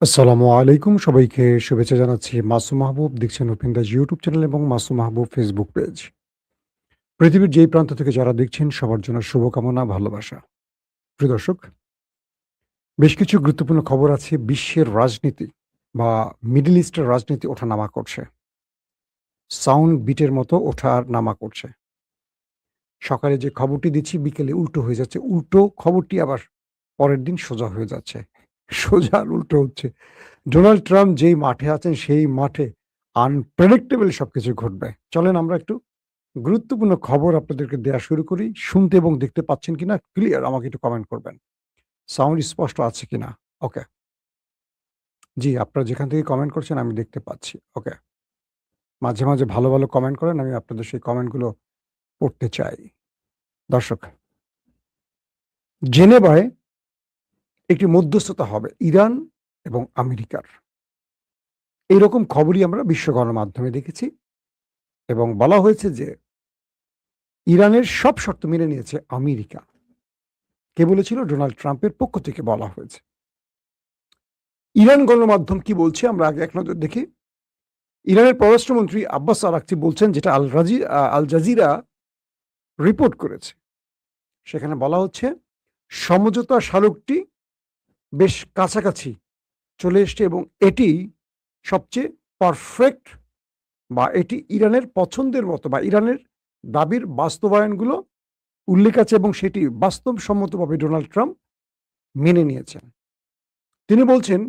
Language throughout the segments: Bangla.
আসসালামু আলাইকুম। সবাইকে শুভেচ্ছা জানাচ্ছি। মাসুম মাহবুব দেখছেন ওপেন দাস ইউটিউব চ্যানেল এবং মাসুম মাহবুব ফেসবুক পেজ। পৃথিবীর যেই প্রান্ত থেকে যারা দেখছেন সবার জন্য শুভকামনা, ভালোবাসা। প্রিয় দর্শক, বেশ কিছু গুরুত্বপূর্ণ খবর আছে। বিশ্বের রাজনীতি বা মিডল ইস্টের রাজনীতি ওঠানামা করছে। সাউন্ড বিটের মতো ওঠা-নামা করছে। সকালে যে খবরটি দিচ্ছি বিকেলে উল্টো হয়ে যাচ্ছে। উল্টো খবরটি আবার পরের দিন সোজা হয়ে যাচ্ছে। সোজা আর উল্টো হচ্ছে। ডোনাল্ড ট্রাম্প যেই মাঠে আছেন সেই মাঠে আনপ্রেডিক্টেবল সবকিছু ঘটবে। চলেন আমরা একটু গুরুত্বপূর্ণ খবর আপনাদেরকে দেয়া শুরু করি। শুনতে এবং দেখতে পাচ্ছেন কিনা ক্লিয়ার আমাকে একটু কমেন্ট করবেন। সাউন্ড স্পষ্ট আছে কিনা? ওকে। জি, আপনারা যেখান থেকে কমেন্ট করছেন আমি দেখতে পাচ্ছি। ওকে। মাঝে, মাঝে ভালো, ভালো কমেন্ট করেন। আমি আপনাদের সেই কমেন্টগুলো পড়তে চাই। দর্শক, জেনেভায় একটি মধ্যস্থতা হবে ইরান এবং আমেরিকার। এইরকম খবরই আমরা বিশ্ব গণমাধ্যমে দেখেছি এবং বলা হয়েছে যে ইরানের সব শর্ত মেনে নিয়েছে আমেরিকা। কে বলেছিল? ডোনাল্ড ট্রাম্পের পক্ষ থেকে বলা হয়েছে। ইরান গণমাধ্যম কি বলছে আমরা আগে এক নজর দেখি। ইরানের পররাষ্ট্রমন্ত্রী আব্বাস আরাকচি বলছেন, যেটা আল জাজিরা রিপোর্ট করেছে। সেখানে বলা হচ্ছে সমঝোতা স্মারকটি বেশ কাছাকাছি চলে এসছে এবং এটি সবচেয়ে পারফেক্ট বা এটি ইরানের পছন্দের মতো বা ইরানের দাবির বাস্তবায়নগুলো উল্লেখ আছে এবং সেটি বাস্তবসম্মতভাবে ডোনাল্ড ট্রাম্প মেনে নিয়েছেন। তিনি বলছেন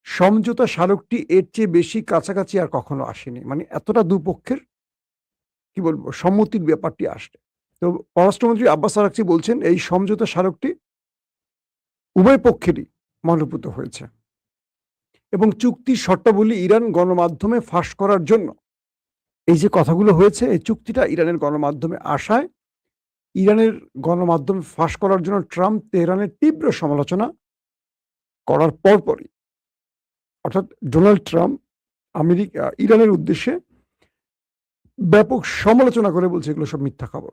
সমঝোতা স্মারকটি এর চেয়ে বেশি কাছাকাছি আর কখনো আসেনি। মানে এতটা দুপক্ষের কি বলবো সম্মতির ব্যাপারটি আসছে। তো পররাষ্ট্রমন্ত্রী আব্বাস আরাকচি বলছেন এই সমঝোতা স্মারকটি উভয় পক্ষেরই মনোভূত হয়েছে এবং চুক্তির শর্তাবলী ইরান গণমাধ্যমে ফাঁস করার জন্য এই যে কথাগুলো হয়েছে, এই চুক্তিটা ইরানের গণমাধ্যমে আসায় ইরানের গণমাধ্যম ফাঁস করার জন্য ট্রাম্প তেহরানের তীব্র সমালোচনা করার পরপরই অর্থাৎ ডোনাল্ড ট্রাম্প ইরানের উদ্দেশ্যে ব্যাপক সমালোচনা করে বলছে এগুলো সব মিথ্যা খবর।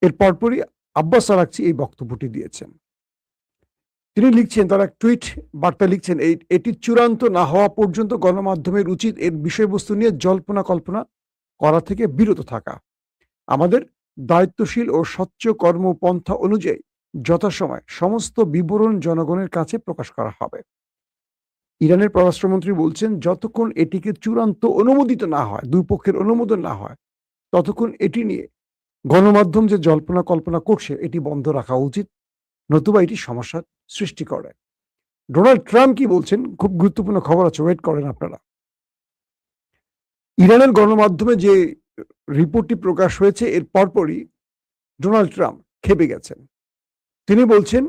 এর পরপরই আব্বাস আরাকচি এই বক্তব্যটি দিয়েছেন। তিনি লিখছেন, তার এক টুইট বার্তা লিখছেন, এটি চূড়ান্ত না হওয়া পর্যন্ত গণমাধ্যমের উচিত এর বিষয়বস্তু নিয়ে জল্পনা কল্পনা করা থেকে বিরত থাকা। আমাদের দায়িত্বশীল ও স্বচ্ছ কর্মপন্থা অনুযায়ী যথাসময়ে সমস্ত বিবরণ জনগণের কাছে প্রকাশ করা হবে। ইরানের পররাষ্ট্রমন্ত্রী বলছেন যতক্ষণ এটিকে চূড়ান্ত অনুমোদিত না হয়, দুই পক্ষের অনুমোদন না হয়, ততক্ষণ এটি নিয়ে গণমাধ্যম যে জল্পনা কল্পনা করছে এটি বন্ধ রাখা উচিত, নতুবা এটি সমস্যার সৃষ্টি করে। ডোনাল্ড ট্রাম্প কি বলছেন? খুব গুরুত্বপূর্ণ খবর আছে, ওয়েট করেন আপনারা। ইরানের গণমাধ্যমে যে রিপোর্টটি প্রকাশ হয়েছে এর পরপরই ডোনাল্ড ট্রাম্প ক্ষেপে গেছেন। তিনি বলছেন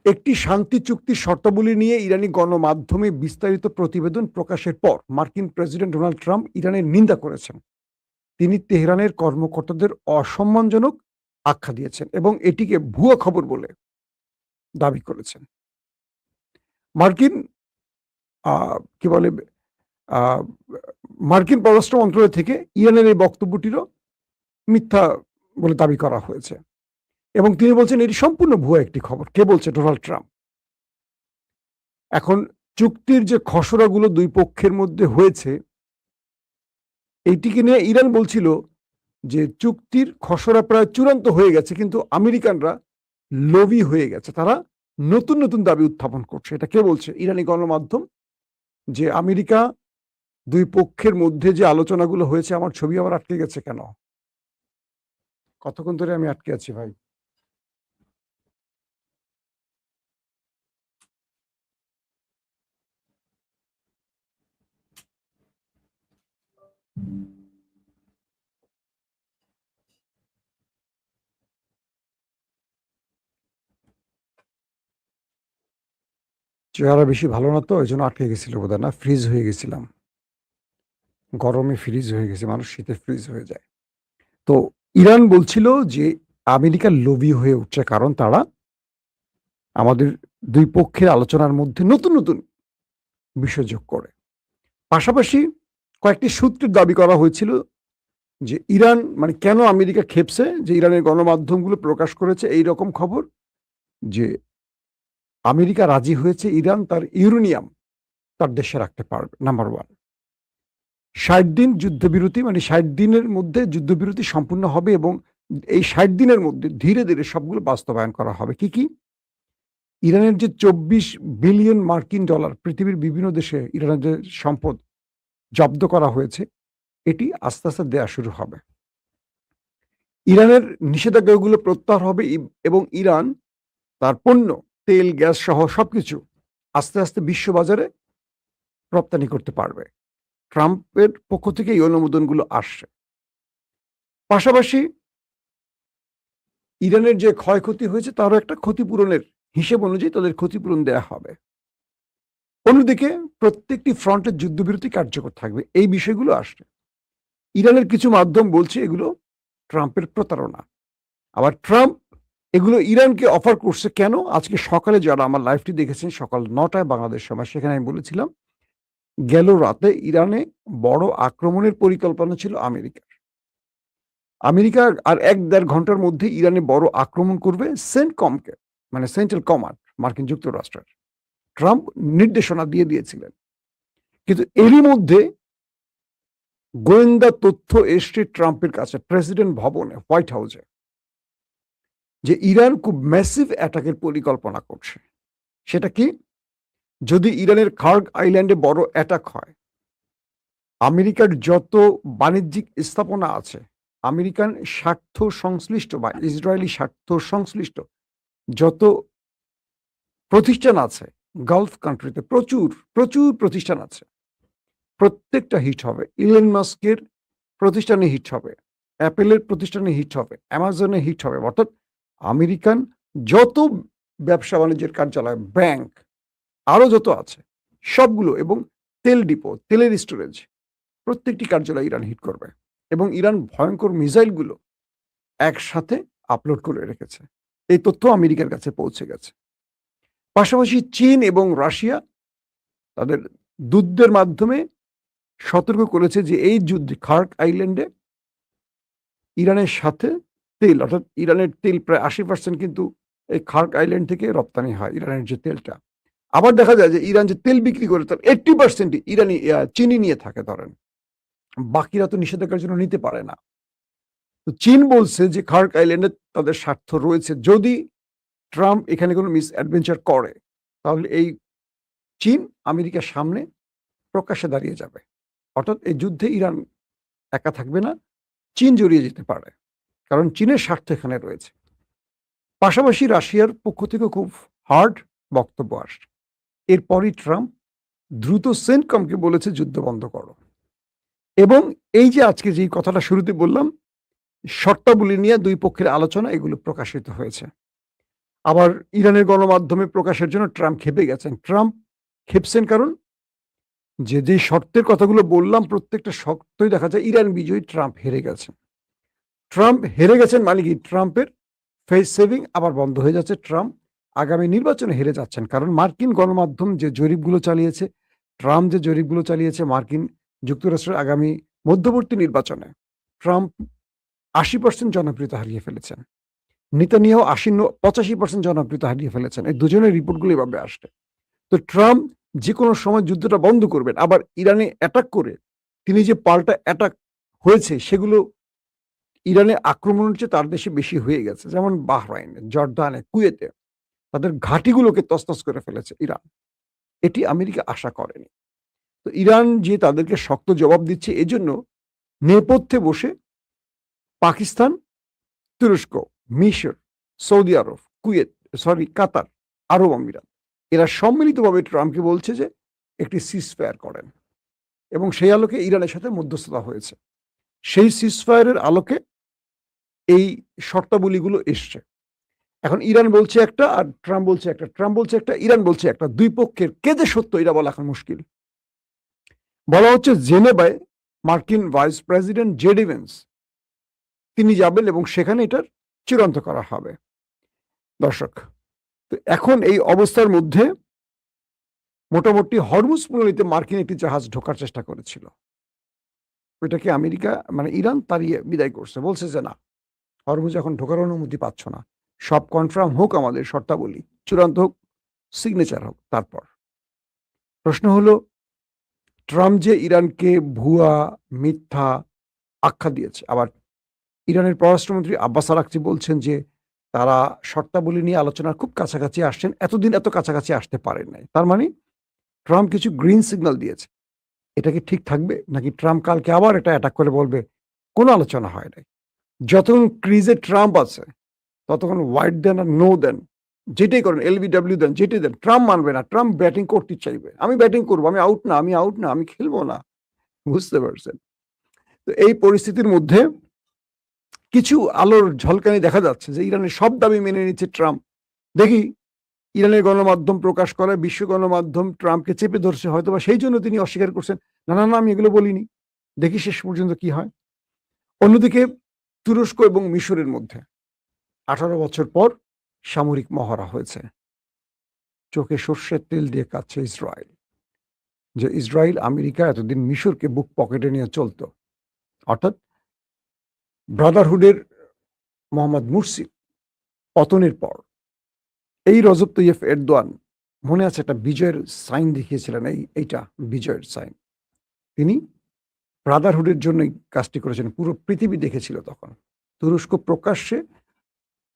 একটি শান্তি চুক্তির শর্তাবলী নিয়ে ইরানি গণমাধ্যমে বিস্তারিত প্রতিবেদন প্রকাশের পর মার্কিন প্রেসিডেন্ট ডোনাল্ড ট্রাম্প ইরানের নিন্দা করেছেন। তিনি তেহরানের কর্মকর্তাদের অসম্মানজনক আখ্যা দিয়েছেন এবং এটিকে ভুয়া খবর বলে দাবি করেছেন। মার্কিন কি বলে মার্কিন পররাষ্ট্র মন্ত্রণালয় থেকে ইরানের এই বক্তব্যটিরও মিথ্যা বলে দাবি করা হয়েছে এবং তিনি বলছেন এটি সম্পূর্ণ ভুয়া একটি খবর। কে বলছে? Donald Trump. এখন চুক্তির যে খসড়াগুলো দুই পক্ষের মধ্যে হয়েছে এইটিকে নিয়ে ইরান বলছিল যে চুক্তির খসড়া প্রায় চূড়ান্ত হয়ে গেছে, কিন্তু আমেরিকানরা লোভী হয়ে গেছে, তারা নতুন নতুন দাবি উত্থাপন করছে। এটা কে বলছে? ইরানি গণমাধ্যম। যে আমেরিকা দুই পক্ষের মধ্যে যে আলোচনাগুলো হয়েছে, আমার ছবি আবার আটকে গেছে কেন? কতক্ষণ ধরে আমি আটকে আছি ভাই? চেহারা বেশি ভালো না তো, এজন্য আটকে গেছিল বোধহয়, না ফ্রিজ হয়ে গেছিলাম। গরমে ফ্রিজ হয়ে গেছে, মানুষ শীতে ফ্রিজ হয়ে যায়। তো ইরান বলছিল যে আমেরিকা লোভী হয়ে উঠছে, কারণ তারা আমাদের দুই পক্ষের আলোচনার মধ্যে নতুন নতুন বিষয় যোগ করে। পাশাপাশি কয়েকটি সূত্রের দাবি করা হয়েছিল যে ইরান মানে কেন আমেরিকা খেপছে যে ইরানের গণমাধ্যমগুলো প্রকাশ করেছে এই রকম খবর যে আমেরিকা রাজি হয়েছে ইরান তার ইউরেনিয়াম তার দেশে রাখতে পারবে, নাম্বার 1। ৬০ দিন যুদ্ধবিরতি, মানে ৬০ দিনের মধ্যে যুদ্ধবিরতি সম্পূর্ণ হবে এবং এই ৬০ দিনের মধ্যে ধীরে ধীরে সবগুলো বাস্তবায়ন করা হবে। কি কি? ইরানের যে ২৪ বিলিয়ন মার্কিন ডলার পৃথিবীর বিভিন্ন দেশে ইরানের যে সম্পদ জব্দ করা হয়েছে, এটি আস্তে আস্তে দেয়া শুরু হবে। ইরানের নিষেধাজ্ঞাগুলো প্রত্যাহার হবে এবং ইরান তার পণ্য, তেল, গ্যাস সহ সবকিছু আস্তে আস্তে বিশ্ববাজারে রপ্তানি করতে পারবে। ট্রাম্পের পক্ষ থেকে এই অনুমোদনগুলো আসছে। পাশাপাশি ইরানের যে ক্ষয়ক্ষতি হয়েছে তারও একটা ক্ষতিপূরণের হিসেব অনুযায়ী তাদের ক্ষতিপূরণ দেয়া হবে। অন্যদিকে প্রত্যেকটি ফ্রন্টের যুদ্ধবিরতি কার্যকর থাকবে। এই বিষয়গুলো আসছে। ইরানের কিছু মাধ্যম বলছে এগুলো ট্রাম্পের প্রতারণা। আবার ট্রাম্প এগুলো ইরানকে অফার করছে কেন? আজকে সকালে যারা আমার লাইভটি দেখেছেন সকাল ৯টায় বাংলাদেশ সময়, সেখানে আমি বলেছিলাম গেল রাতে ইরানে বড় আক্রমণের পরিকল্পনা ছিল আমেরিকার। আমেরিকা আর ১-১.৫ ঘন্টার মধ্যে ইরানে বড় আক্রমণ করবে সেন্টকমকে, মানে সেন্ট্রাল কমান্ড মার্কিন যুক্তরাষ্ট্রের। ট্রাম্প নির্দেশনা দিয়ে দিয়েছিলেন। কিন্তু এরই মধ্যে গোয়েন্দা তথ্য এসছে ট্রাম্পের কাছে প্রেসিডেন্ট ভবনে, হোয়াইট হাউসে, যে ইরান খুব ম্যাসিভ অ্যাটাকের পরিকল্পনা করছে। সেটা কি? যদি ইরানের খার্গ আইল্যান্ডে বড় অ্যাটাক হয়, আমেরিকার যত বাণিজ্যিক স্থাপনা আছে, আমেরিকান স্বার্থ সংশ্লিষ্ট বা ইসরায়েলি স্বার্থ সংশ্লিষ্ট যত প্রতিষ্ঠান আছে গালফ কান্ট্রিতে, প্রচুর প্রচুর প্রতিষ্ঠান আছে, প্রত্যেকটা হিট হবে। ইলন মাস্কের প্রতিষ্ঠানে হিট হবে, অ্যাপেলের প্রতিষ্ঠানে হিট হবে, অ্যামাজনে হিট হবে। অর্থাৎ আমেরিকান যত ব্যবসা বাণিজ্যের কার্যালয়, ব্যাংক, আরও যত আছে সবগুলো, এবং তেল ডিপো, তেলের স্টোরেজ, প্রত্যেকটি কার্যালয় ইরান হিট করবে। এবং ইরান ভয়ঙ্কর মিসাইলগুলো একসাথে আপলোড করে রেখেছে। এই তথ্য আমেরিকার কাছে পৌঁছে গেছে। পাশাপাশি চীন এবং রাশিয়া তাদের দূতদের মাধ্যমে সতর্ক করেছে যে এই যুদ্ধে খার্গ আইল্যান্ডে ইরানের সাথে তেল, অর্থাৎ ইরানের তেল প্রায় ৮০% কিন্তু এই খার্গ আইল্যান্ড থেকে রপ্তানি হয়, ইরানের যে তেলটা। আবার দেখা যায় যে ইরান যে তেল বিক্রি করে তার 80% ইরানি চিনি নিয়ে থাকে ধরেন, বাকিরা তো নিষেধাজ্ঞার জন্য নিতে পারে না। তো চীন বলছে যে খার্গ আইল্যান্ডে তাদের স্বার্থ রয়েছে, যদি ট্রাম্প এখানে কোনো মিস অ্যাডভেঞ্চার করে তাহলে এই চীন আমেরিকার সামনে প্রকাশ্যে দাঁড়িয়ে যাবে। অর্থাৎ এই যুদ্ধে ইরান একা থাকবে না, চীন জড়িয়ে যেতে পারে, কারণ চীনের স্বার্থ এখানে রয়েছে। পাশাপাশি রাশিয়ার পক্ষ থেকে খুব হার্ড বক্তব্য আসছে। এরপরই ট্রাম্প দ্রুত সেন্টকমকে বলেছে যুদ্ধ বন্ধ করো। এবং এই যে আজকে যেই কথাটা শুরুতে বললাম, শর্তাবলী নিয়ে দুই পক্ষের আলোচনা, এগুলো প্রকাশিত হয়েছে। আবার ইরানের গণমাধ্যমে প্রকাশের জন্য ট্রাম্প ক্ষেপে গেছেন। ট্রাম্প ক্ষেপছেন কারণ যে শর্তের কথাগুলো বললাম প্রত্যেকটা শর্তই দেখা যায় ইরান বিজয়ী, ট্রাম্প হেরে গেছেন। ট্রাম্প হেরে গেছেন মানে কি? ট্রাম্পের ফেস সেভিং আবার বন্ধ হয়ে যাচ্ছে। ট্রাম্প আগামী নির্বাচনে হেরে যাচ্ছেন, কারণ মার্কিন গণমাধ্যম যে জরিপগুলো চালিয়েছে, ট্রাম্প যে জরিপগুলো চালিয়েছে মার্কিন যুক্তরাষ্ট্রের আগামী মধ্যবর্তী নির্বাচনে, ট্রাম্প ৮০% জনপ্রিয়তা হারিয়ে ফেলেছেন। নেতানিয়াহু ৮৫% জনপ্রিয়তা হারিয়ে ফেলেছেন। এই দুজনের রিপোর্টগুলো এভাবে আসছে। তো ট্রাম্প যে কোনো সময় যুদ্ধটা বন্ধ করবেন। আবার ইরানে অ্যাটাক করে তিনি যে পাল্টা অ্যাটাক হয়েছে সেগুলো ইরানে আক্রমণের চেয়ে তার দেশে বেশি হয়ে গেছে। যেমন বাহরাইনে, জর্দানে, কুয়েতে তাদের ঘাঁটিগুলোকে তছনছ করে ফেলেছে ইরান। এটি আমেরিকা আশা করেনি। তো ইরান যে তাদেরকে শক্ত জবাব দিচ্ছে, এজন্য নেপথ্যে বসে পাকিস্তান, তুরস্ক, মিশর, সৌদি আরব, কাতার, আরব আমিরাত, এরা সম্মিলিতভাবে ট্রাম্পকে বলছে যে একটি সিজফায়ার করেন, এবং সেই আলোকে ইরানের সাথে মধ্যস্থতা হয়েছে। সেই সিজফায়ারের আলোকে এই শর্তাবলীগুলো এসছে। এখন ইরান বলছে একটা আর ট্রাম্প বলছে একটা, ট্রাম্প বলছে একটা, ইরান বলছে একটা। দুই পক্ষের কে যে সত্য এটা বলা এখন মুশকিল। বলা হচ্ছে জেনেভায় মার্কিন ভাইস প্রেসিডেন্ট জেডি ভেন্স তিনি যাবেন এবং সেখানে এটার চূড়ান্ত করা হবে। দর্শক, তো এখন এই অবস্থার মধ্যে মোটামুটি হরমুজ প্রণালীতে মার্কিন একটি জাহাজ ঢোকার চেষ্টা করেছিল, ওইটাকে আমেরিকা মানে ইরান তাড়িয়ে বিদায় করছে, বলছে যে না, হরমুজ এখন ঢোকার অনুমতি পাচ্ছ না, সব কনফার্ম হোক, আমাদের শর্তাবলী চূড়ান্ত হোক, সিগনেচার হোক তারপর। প্রশ্ন হলো ট্রাম্প যে ইরানকে ভুয়া, মিথ্যা আখ্যা দিয়েছে। আবার ইরানের পররাষ্ট্রমন্ত্রী আব্বাস আরাকচি বলছেন যে তারা শর্তাবলী নিয়ে আলোচনার খুব কাছাকাছি আসছেন। এতদিন এত কাছাকাছি আসতে পারেন নাই। তার মানে ট্রাম্প কিছু গ্রিন সিগন্যাল দিয়েছে। এটা কি ঠিক থাকবে? নাকি ট্রাম্প কালকে আবার এটা অ্যাটাক করে বলবে, "কোনো আলোচনা হয় নাই।" যতক্ষণ ক্রিজে ট্রাম্প আছে, ততক্ষণ হোয়াইট দেন আর নো দেন। যেটাই করেন, এলবিডব্লিউ দেন, যেটাই দেন, ট্রাম্প মানবে না। ট্রাম্প ব্যাটিং করতে চাইবে। "আমি ব্যাটিং করব। আমি আউট না, আমি আউট না, আমি খেলবো না।" বুঝতে পারছেন? তো এই পরিস্থিতির মধ্যে কিছু আলোর ঝলকানি দেখা যাচ্ছে যে ইরানের সব দাবি মেনে নিচ্ছে ট্রাম্প। দেখি ইরানের গণমাধ্যম প্রকাশ করে, বিশ্ব গণমাধ্যম ট্রাম্পকে চেপে ধরছে, হয়তোবা সেই জন্য তিনি অস্বীকার করছেন, "না, না, না, আমি এগুলো বলিনি।" দেখি শেষ পর্যন্ত কি হয়। অন্যদিকে তুরস্ক এবং মিশরের মধ্যে 18 বছর পর সামরিক মহড়া হয়েছে। চোখে সর্ষের তেল দিয়ে কাচ্ছে ইসরায়েল। যে ইসরায়েল, আমেরিকা এতদিন মিশরকে বুক পকেটে নিয়ে চলত। অর্থাৎ ব্রাদারহুডের মোহাম্মদ মুরসি পতনের পর এই রজব তৈয়ব এরদোয়ান, মনে আছে একটা বিজয়ের সাইন দেখিয়েছিলেন, এইটা বিজয়ের সাইন। তিনি ব্রাদারহুডের জন্যই কাজটি করেছেন। পুরো পৃথিবী দেখেছিল তখন। তুরস্ক প্রকাশ্যে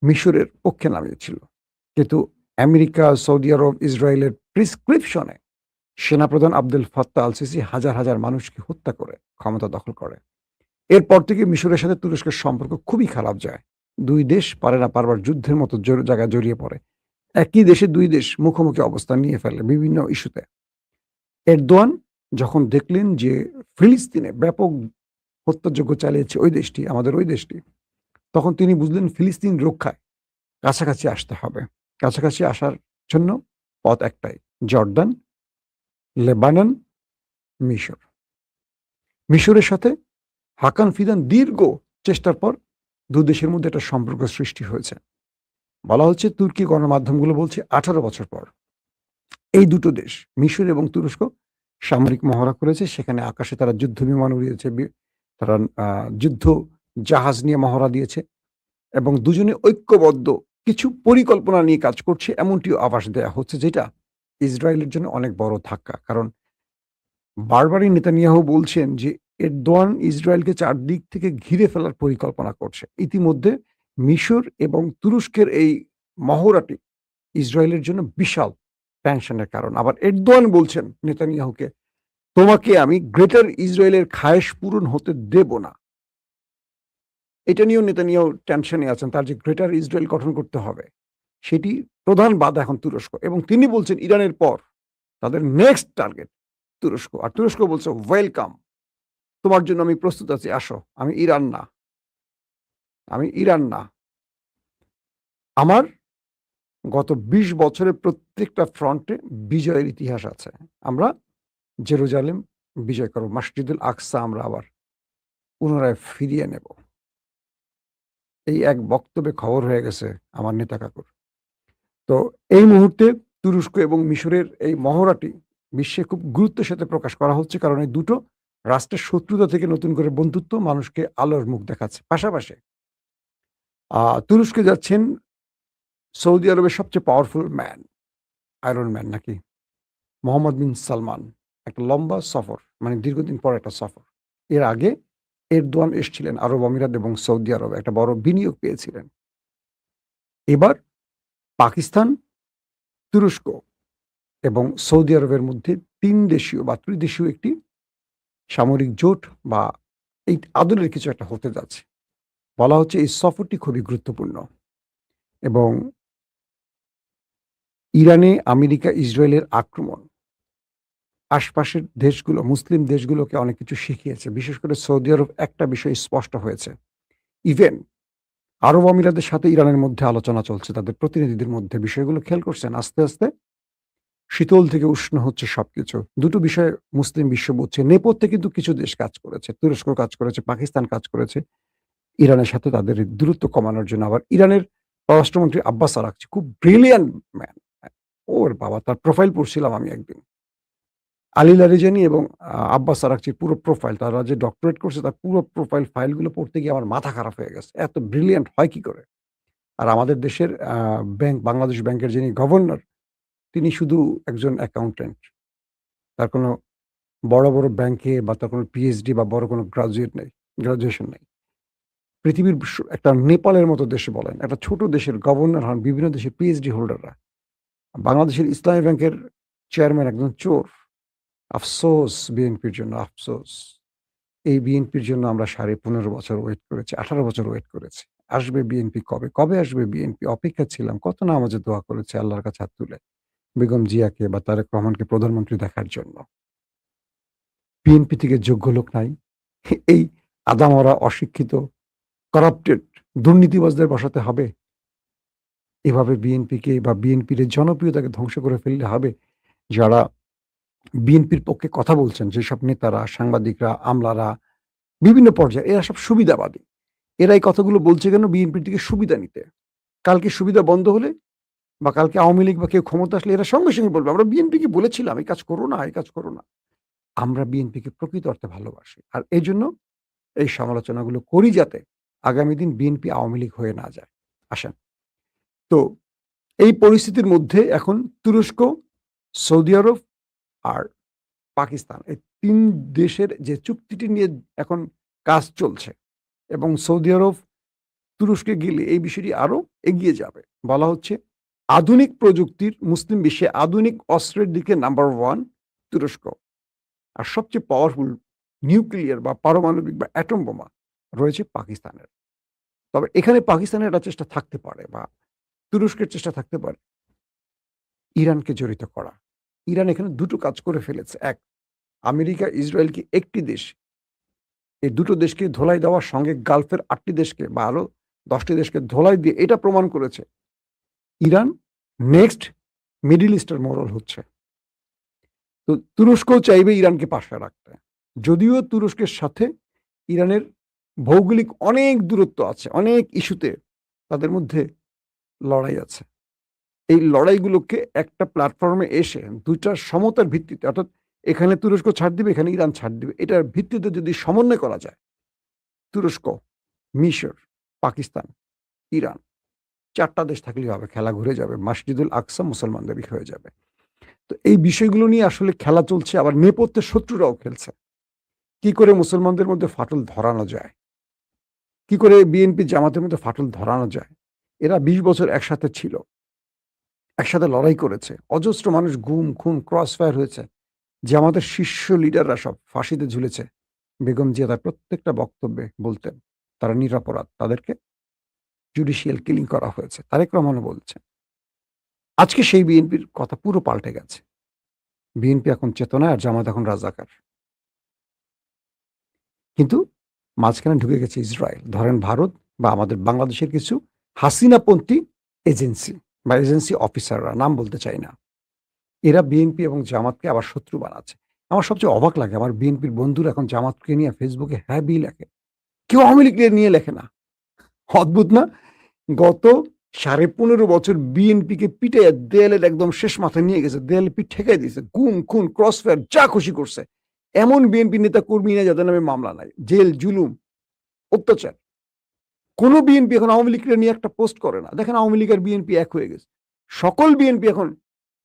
মিশরের পক্ষে নামিয়েছিল। কিন্তু আমেরিকা, সৌদি আরব, ইসরায়েলের প্রিসক্রিপশনে সেনাপ্রধান আব্দুল ফাত্তাহ আল সিসি হাজার, হাজার মানুষকে হত্যা করে ক্ষমতা দখল করে। এরপর থেকে মিশরের সাথে তুরস্কের সম্পর্ক খুবই খারাপ যায়। ২ দেশ পারে না পারবার যুদ্ধের মতো জায়গায় জড়িয়ে পড়ে। একই দেশে ২ দেশ মুখোমুখি অবস্থান নিয়ে ফেলে বিভিন্ন ইস্যুতে। এরদোয়ান যখন দেখলেন যে ফিলিস্তিনে ব্যাপক হত্যাযজ্ঞ চালিয়েছে ওই দেশটি, আমাদের ওই দেশটি, তখন তিনি বুঝলেন ফিলিস্তিন রক্ষায় কাছাকাছি আসতে হবে। কাছাকাছি আসার জন্য পথ একটাই, জর্ডান, লেবানন, মিশর। মিশরের সাথে হাকান ফিদান দীর্ঘ চেষ্টার পর ২ দেশের মধ্যে একটা সম্পর্ক সৃষ্টি হয়েছে। বলা হচ্ছে, তুর্কি গণমাধ্যমগুলো বলছে 18 বছর পর এই দুটো দেশ, মিশর এবং তুরস্ক, সামরিক মহড়া করেছে। সেখানে আকাশে তারা যুদ্ধ বিমান উড়িয়েছে, তারা যুদ্ধ জাহাজ নিয়ে মহড়া দিয়েছে এবং দুজনে ঐক্যবদ্ধ কিছু পরিকল্পনা নিয়ে কাজ করছে, এমনটিও আভাস দেয়া হচ্ছে, যেটা ইসরায়েলের জন্য অনেক বড় ধাক্কা। কারণ বারবারই নেতানিয়াহু বলছেন যে এরদোয়ান ইসরায়েলকে চারদিক থেকে ঘিরে ফেলার পরিকল্পনা করছে। ইতিমধ্যে মিশর এবং তুরস্কের এই মহড়াটি ইসরায়েলের জন্য বিশাল টেনশনের কারণ। আবার এরদোয়ান বলছেন নেতানিয়াহুকে, "তোমাকে আমি গ্রেটার ইসরায়েলের খায়েশ পূরণ হতে দেব না।" এটা নিয়েও নেতানিয়াহু টেনশনে আছেন। তার যে গ্রেটার ইসরায়েল গঠন করতে হবে, সেটি প্রধান বাধা এখন তুরস্ক। এবং তিনি বলছেন ইরানের পর তাদের নেক্সট টার্গেট তুরস্ক। আর তুরস্ক বলছে, "ওয়েলকাম। তোমার জন্য আমি প্রস্তুত আছি, আসো। আমি ইরান না। আমি ইরান না। আমার গত ২০ বছরে প্রত্যেকটা ফ্রন্টে বিজয়ের ইতিহাস আছে। আমরা জেরুজালেম বিজয় করব। মসজিদুল আকসা আমরা আবার পুনরায় ফিরিয়ে নেব।" এই এক বক্তব্যে খবর হয়ে গেছে আমার নেতা কাকুর। তো এই মুহূর্তে তুরস্ক এবং মিশরের এই মহড়াটি বিশ্বে খুব গুরুত্বের সাথে প্রকাশ করা হচ্ছে। কারণ এই দুটো রাষ্ট্রের শত্রুতা থেকে নতুন করে বন্ধুত্ব মানুষকে আলোর মুখ দেখাচ্ছে। পাশাপাশি তুরস্কে যাচ্ছেন সৌদি আরবের সবচেয়ে পাওয়ারফুল ম্যান, আয়রন ম্যান নাকি? মোহাম্মদ বিন সালমান। একটা লম্বা সফর, মানে দীর্ঘদিন পর একটা সফর। এর আগে এরদোয়ান এসছিলেন আরব আমিরাত এবং সৌদি আরবে, একটা বড় বিনিয়োগ পেয়েছিলেন। এবার পাকিস্তান, তুরস্ক এবং সৌদি আরবের মধ্যে ৩ দেশীয় বা ত্রিদেশীয় একটি সামরিক জোট বা এই আদলের কিছু একটা হতে যাচ্ছে। বলা হচ্ছে এই সফরটি খুবই গুরুত্বপূর্ণ এবং ইরানে আমেরিকা, ইসরায়েলের আক্রমণ আশপাশের দেশগুলো, মুসলিম দেশগুলোকে অনেক কিছু শিখিয়েছে। বিশেষ করে সৌদি আরব একটা বিষয় স্পষ্ট হয়েছে। ইভেন আরব আমিরাতের সাথে ইরানের মধ্যে আলোচনা চলছে তাদের প্রতিনিধিদের মধ্যে। বিষয়গুলো খেয়াল করছেন? আস্তে, আস্তে শীতল থেকে উষ্ণ হচ্ছে সবকিছু। দুটো বিষয় মুসলিম বিশ্ব বুঝছে। নেপথ্যে কিন্তু কিছু দেশ কাজ করেছে। তুরস্ক কাজ করেছে, পাকিস্তান কাজ করেছে ইরানের সাথে তাদের এই দূরত্ব কমানোর জন্য। আবার ইরানের পররাষ্ট্রমন্ত্রী আব্বাস আরাকচি খুব ব্রিলিয়ান্ট ম্যান। ওর বাবা! তার প্রোফাইল পড়ছিলাম আমি একদিন। আলী লারিজানি এবং আব্বাস আরাকচির পুরো প্রোফাইল, তারা যে ডক্টরেট করছে তার পুরো প্রোফাইল ফাইলগুলো পড়তে গিয়ে আমার মাথা খারাপ হয়ে গেছে। এত ব্রিলিয়ান্ট হয় কি করে? আর আমাদের দেশের বাংলাদেশ ব্যাংকের যিনি গভর্নর, তিনি শুধু একজন অ্যাকাউন্টেন্ট। তার কোনো বড়, বড় ব্যাংকে বা তার কোনো পিএইচডি বা বড় কোনো গ্র্যাজুয়েশন নেই। পৃথিবীর একটা নেপালের মতো দেশে বলেন, একটা ছোট দেশের গভর্নর হন বিভিন্ন দেশের পিএইচডি হোল্ডাররা। বাংলাদেশের ইসলামী ব্যাংকের চেয়ারম্যান একজন চোর। আফসোস বিএনপির জন্য আফসোস। এই বিএনপির জন্য আমরা 15.5 বছর ওয়েট করেছি, 18 বছর ওয়েট করেছি। আসবে বিএনপি কবে? কবে আসবে বিএনপি? অপেক্ষা ছিলাম। কত নামাজে দোয়া করেছি আল্লাহর কাছে হাত তুলে। বেগম জিয়াকে বা তারেক রহমানকে প্রধানমন্ত্রী দেখার জন্য। বিএনপি থেকে যোগ্য লোক নাই। এই আদামরা অশিক্ষিত, করাপ্টেড দুর্নীতিবাজদের বসাতে হবে। এভাবে বিএনপিকে বা বিএনপির জনপ্রিয়তাকে ধ্বংস করে ফেললে হবে? যারা বিএনপির পক্ষে কথা বলছেন যেসব নেতারা, সাংবাদিকরা, আমলারা বিভিন্ন পর্যায়ে এরা সব সুবিধাবাদী। এরা এই কথাগুলো বলছে কেন? বিএনপির থেকে সুবিধা নিতে। কালকে সুবিধা বন্ধ হলে বা কালকে আওয়ামী লীগ বা কেউ ক্ষমতা আসলে এরা সঙ্গে, সঙ্গে বলবে, "আমরা বিএনপিকে বলেছিলাম এই কাজ করো না, এই কাজ করো না।" আমরা বিএনপিকে প্রকৃত অর্থে ভালোবাসি। আর এজন্য এই সমালোচনাগুলো করি যাতে আগামী দিন বিএনপি আওয়ামী লীগ হয়ে না যায়। আসেন। তো এই পরিস্থিতির মধ্যে এখন তুরস্ক, সৌদি আরব আর পাকিস্তান এই ৩ দেশের যে চুক্তিটি নিয়ে এখন কাজ চলছে এবং সৌদি আরব তুরস্কে গেলে এই বিষয়টি আরো এগিয়ে যাবে। বলা হচ্ছে আধুনিক প্রযুক্তির মুসলিম বিশ্বে আধুনিক অস্ত্রের দিকে নাম্বার 1 তুরস্ক। আর সবচেয়ে পাওয়ারফুল নিউক্লিয়ার বা পারমাণবিক বা অ্যাটম বোমা রয়েছে পাকিস্তানের। তবে এখানে পাকিস্তানের একটা চেষ্টা থাকতে পারে বা তুরস্কের চেষ্টা থাকতে পারে ইরানকে জড়িত করা। ইরান এখানে ২ টো কাজ করে ফেলেছে। ১, আমেরিকা, ইসরায়েলকে একটি দেশ, এই ২ টো দেশকে ধোলাই দেওয়ার সঙ্গে গালফের ৮ টি দেশকে বা আরো ১০ টি দেশকে ধোলাই দিয়ে এটা প্রমাণ করেছে ইরান নেক্সট মিডল ইস্টের মোড়ল হচ্ছে। তো তুরস্কও চাইবে ইরানকে পাশে রাখতে। যদিও তুরস্কের সাথে ইরানের ভৌগোলিক অনেক দূরত্ব আছে, অনেক ইস্যুতে তাদের মধ্যে লড়াই আছে। এই লড়াইগুলোকে একটা প্ল্যাটফর্মে এসে ২ টার সমতার ভিত্তিতে অর্থাৎ এখানে তুরস্ক ছাড় দিবে, এখানে ইরান ছাড় দিবে। এটার ভিত্তিতে যদি সমন্বয় করা যায়, তুরস্ক, মিশর, পাকিস্তান, ইরান ৪ টা দেশ থাকলেই হবে। খেলা ঘুরে যাবে। মসজিদুল আকসা মুসলমানদেরই হয়ে যাবে। তো এই বিষয়গুলো নিয়ে আসলে খেলা চলছে, আবার নেপথ্যে শত্রুরাও খেলছে। কি করে মুসলমানদের মধ্যে ফাটল ধরানো যায়? কি করে বিএনপি জামাতের মধ্যে ফাটল ধরানো যায়? এরা ২০ বছর একসাথে ছিল। একসাথে লড়াই করেছে। অজস্র মানুষ গুম, খুন, ক্রস ফায়ার হয়েছে। জামাতের শীর্ষ লিডাররা সব ফাঁসিতে ঝুলেছে। বেগম জিয়া তার প্রত্যেকটা বক্তব্যে বলতেন, তারা নিরপরাধ। তাদেরকে জুডিশিয়াল কিলিং করা হয়েছে। তারেক রহমানও বলছেন। আজকে সেই বিএনপির কথা পুরো পাল্টে গেছে। বিএনপি এখন চেতনায় আর জামাত এখন রাজাকার। কিন্তু মাঝখানে ঢুকে গেছে ইসরায়েল। ধরেন ভারত বা আমাদের বাংলাদেশের কিছু হাসিনাপন্থী এজেন্সি বা এজেন্সি অফিসাররা, নাম বলতে চাই না। এরা বিএনপি এবং জামাতকে আবার শত্রু বানাচ্ছে। আমার সবচেয়ে অবাক লাগে আমার বিএনপির বন্ধুরা এখন জামাতকে নিয়ে ফেসবুকে হ্যাবি লেখে। কেউ আওয়ামী লীগকে নিয়ে লেখে না। অদ্ভুত না? গত ১৫.৫ বছর বিএনপিকে পিটাইয়া দেয়ালের একদম শেষ মাথায় নিয়ে গেছে। দেয়ালে পিঠ ঠেকাই দিয়েছে। গুম, খুন, ক্রসফায়ার যা খুশি করছে। এমন বিএনপি নেতা কর্মী নেই যাদের নামে মামলা নাই। জেল, জুলুম, অত্যাচার। কোন বিএনপি এখন আওয়ামী লীগকে নিয়ে একটা পোস্ট করে না। দেখেন আওয়ামী লীগ আর বিএনপি এক হয়ে গেছে। সকল বিএনপি এখন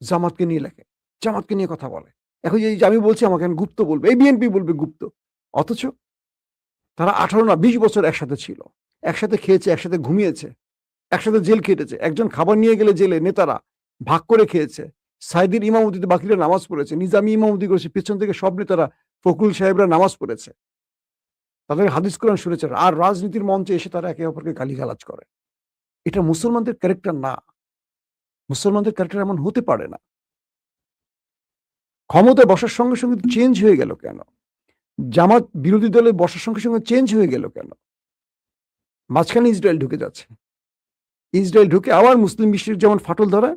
জামাতকে নিয়ে লেখে। জামাতকে নিয়ে কথা বলে। এখন এই যে আমি বলছি আমাকে এখন গুপ্ত বলবে। এই বিএনপি বলবে গুপ্ত। অথচ তারা ১৮ না ২০ বছর একসাথে ছিল। একসাথে খেয়েছে, একসাথে ঘুমিয়েছে, একসাথে জেল খেটেছে। একজন খাবার নিয়ে গেলে জেলে নেতারা ভাগ করে খেয়েছে। সাইদির ইমামতিতে বাকিরা নামাজ পড়েছে। নিজামী ইমামতি করেছে। পেছন থেকে সব নেতারা ফখরুল সাহেবরা নামাজ পড়েছে। তাদের হাদিস কোরআন শুনেছে। আর রাজনীতির মঞ্চে এসে তারা একে অপরকে গালিগালাজ করে। এটা মুসলমানদের ক্যারেক্টার না। মুসলমানদের ক্যারেক্টার এমন হতে পারে না। ক্ষমতায় বসার সঙ্গে, সঙ্গে চেঞ্জ হয়ে গেল কেন? জামাত বিরোধী দলে বসার সঙ্গে, সঙ্গে চেঞ্জ হয়ে গেল কেন? মাঝখানে ইসরায়েল ঢুকে যাচ্ছে। ইসরায়েল ঢুকে আবার মুসলিম বিশ্বের যেমন ফাটল ধরায়,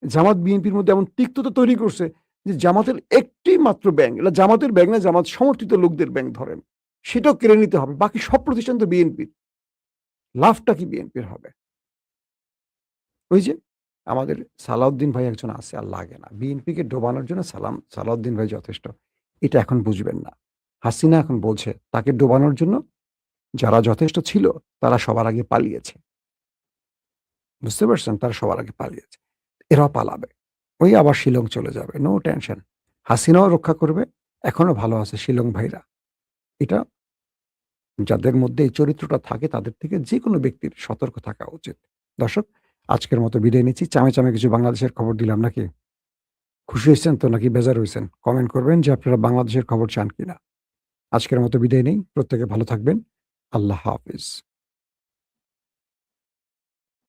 জামাত বিএনপির মধ্যে এমন তিক্ততা তৈরি করছে যে জামাতের একটি মাত্র ব্যাংক, এটা জামাতের ব্যাংক না, জামাত সমর্থিত লোকদের ব্যাংক ধরেন। সেটাও কেড়ে নিতে হবে। বাকি সব প্রতিষ্ঠান তো বিএনপির। লাভটা কি বিএনপির হবে? ওই যে আমাদের সালাউদ্দিন ভাই একজন আছে, আর লাগে না। বিএনপিকে ডোবানোর জন্য সালাউদ্দিন ভাই যথেষ্ট। এটা এখন বুঝবেন না। হাসিনা এখন বলছে তাকে ডোবানোর জন্য যারা যথেষ্ট ছিল তারা সবার আগে পালিয়েছে। বুঝতে পারছেন? তারা সবার আগে পালিয়েছে। এরাও পালাবে। ওই আবার শিলং চলে যাবে। No tension. হাসিনাও রক্ষা করবে। এখনো ভালো আছে শিলং ভাইরা। এটা যাদের মধ্যে এই চরিত্রটা থাকে তাদের থেকে যেকোনো ব্যক্তির সতর্ক থাকা উচিত। দর্শক, আজকের মতো বিদায় নিচ্ছি। চামে কিছু বাংলাদেশের খবর দিলাম নাকি? খুশি হয়েছেন তো নাকি বেজার হইছেন? কমেন্ট করবেন যে আপনারা বাংলাদেশের খবর চান কিনা? আজকের মতো বিদায় নেই। প্রত্যেকে ভালো থাকবেন। আল্লাহ হাফেজ।